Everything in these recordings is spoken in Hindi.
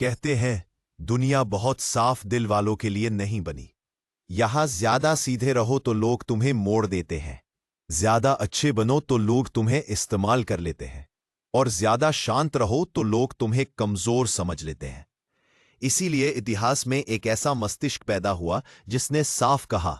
कहते हैं दुनिया बहुत साफ दिल वालों के लिए नहीं बनी। यहां ज्यादा सीधे रहो तो लोग तुम्हें मोड़ देते हैं, ज्यादा अच्छे बनो तो लोग तुम्हें इस्तेमाल कर लेते हैं, और ज्यादा शांत रहो तो लोग तुम्हें कमजोर समझ लेते हैं। इसीलिए इतिहास में एक ऐसा मस्तिष्क पैदा हुआ जिसने साफ कहा,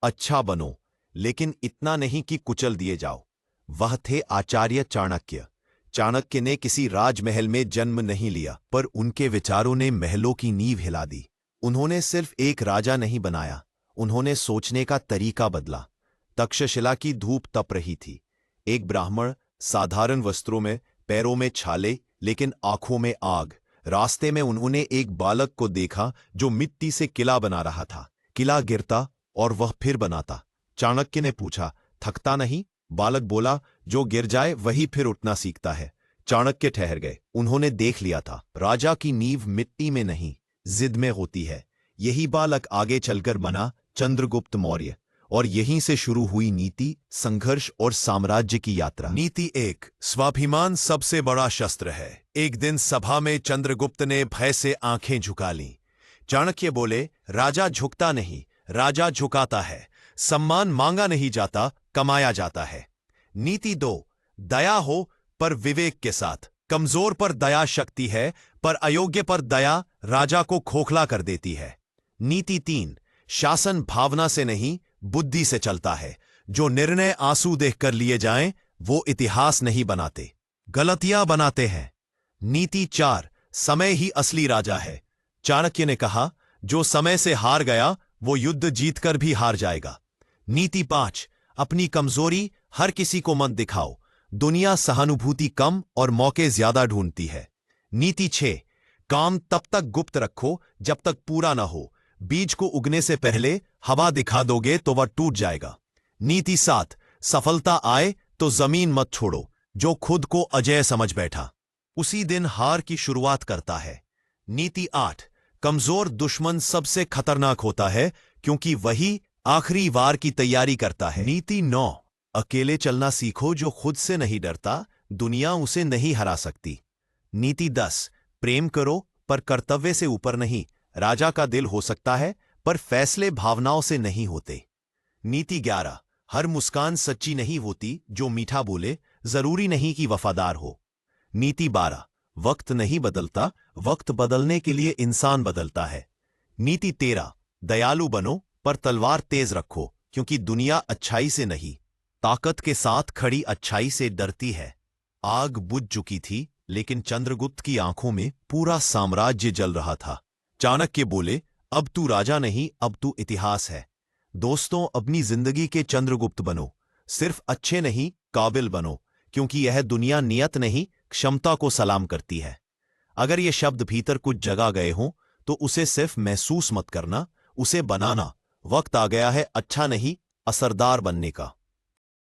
अच्छा बनो, लेकिन इतना नहीं कि कुचल दिए जाओ। वह थे आचार्य चाणक्य। चाणक्य ने किसी राजमहल में जन्म नहीं लिया, पर उनके विचारों ने महलों की नींव हिला दी। उन्होंने सिर्फ एक राजा नहीं बनाया, उन्होंने सोचने का तरीका बदला। तक्षशिला की धूप तप रही थी। एक ब्राह्मण, साधारण वस्त्रों में, पैरों में छाले, लेकिन आंखों में आग। रास्ते में उन्होंने एक बालक को देखा जो मिट्टी से किला बना रहा था। किला गिरता और वह फिर बनाता। चाणक्य ने पूछा, थकता नहीं? बालक बोला, जो गिर जाए वही फिर उठना सीखता है। चाणक्य ठहर गए। उन्होंने देख लिया था, राजा की नींव मिट्टी में नहीं, जिद में होती है। यही बालक आगे चलकर बना चंद्रगुप्त मौर्य, और यहीं से शुरू हुई नीति, संघर्ष और साम्राज्य की यात्रा। नीति 1, स्वाभिमान सबसे बड़ा शस्त्र है। एक दिन सभा में चंद्रगुप्त ने भय से आंखें झुका लीं। चाणक्य बोले, राजा झुकता नहीं, राजा झुकाता है। सम्मान मांगा नहीं जाता, कमाया जाता है। नीति 2, दया हो पर विवेक के साथ। कमजोर पर दया शक्ति है, पर अयोग्य पर दया राजा को खोखला कर देती है। नीति 3, शासन भावना से नहीं, बुद्धि से चलता है। जो निर्णय आंसू देखकर लिए जाएं, वो इतिहास नहीं बनाते, गलतियां बनाते हैं। नीति 4, समय ही असली राजा है। चाणक्य ने कहा, जो समय से हार गया वो युद्ध जीतकर भी हार जाएगा। नीति 5, अपनी कमजोरी हर किसी को मत दिखाओ। दुनिया सहानुभूति कम और मौके ज्यादा ढूंढती है। नीति 6, काम तब तक गुप्त रखो जब तक पूरा ना हो। बीज को उगने से पहले हवा दिखा दोगे तो वह टूट जाएगा। नीति 7, सफलता आए तो जमीन मत छोड़ो। जो खुद को अजेय समझ बैठा, उसी दिन हार की शुरुआत करता है। नीति 8, कमजोर दुश्मन सबसे खतरनाक होता है, क्योंकि वही आखिरी वार की तैयारी करता है। नीति 9, अकेले चलना सीखो। जो खुद से नहीं डरता, दुनिया उसे नहीं हरा सकती। नीति 10, प्रेम करो पर कर्तव्य से ऊपर नहीं। राजा का दिल हो सकता है, पर फैसले भावनाओं से नहीं होते। नीति 11, हर मुस्कान सच्ची नहीं होती। जो मीठा बोले, जरूरी नहीं कि वफादार हो। नीति 12, वक्त नहीं बदलता, वक्त बदलने के लिए इंसान बदलता है। नीति 13, दयालु बनो पर तलवार तेज रखो, क्योंकि दुनिया अच्छाई से नहीं, ताकत के साथ खड़ी अच्छाई से डरती है। आग बुझ चुकी थी, लेकिन चंद्रगुप्त की आंखों में पूरा साम्राज्य जल रहा था। चाणक्य बोले, अब तू राजा नहीं, अब तू इतिहास है। दोस्तों, अपनी जिंदगी के चंद्रगुप्त बनो। सिर्फ अच्छे नहीं, काबिल बनो, क्योंकि यह दुनिया नियत नहीं, क्षमता को सलाम करती है। अगर ये शब्द भीतर कुछ जगा गए हों, तो उसे सिर्फ महसूस मत करना, उसे बनाना। वक्त आ गया है अच्छा नहीं, असरदार बनने का।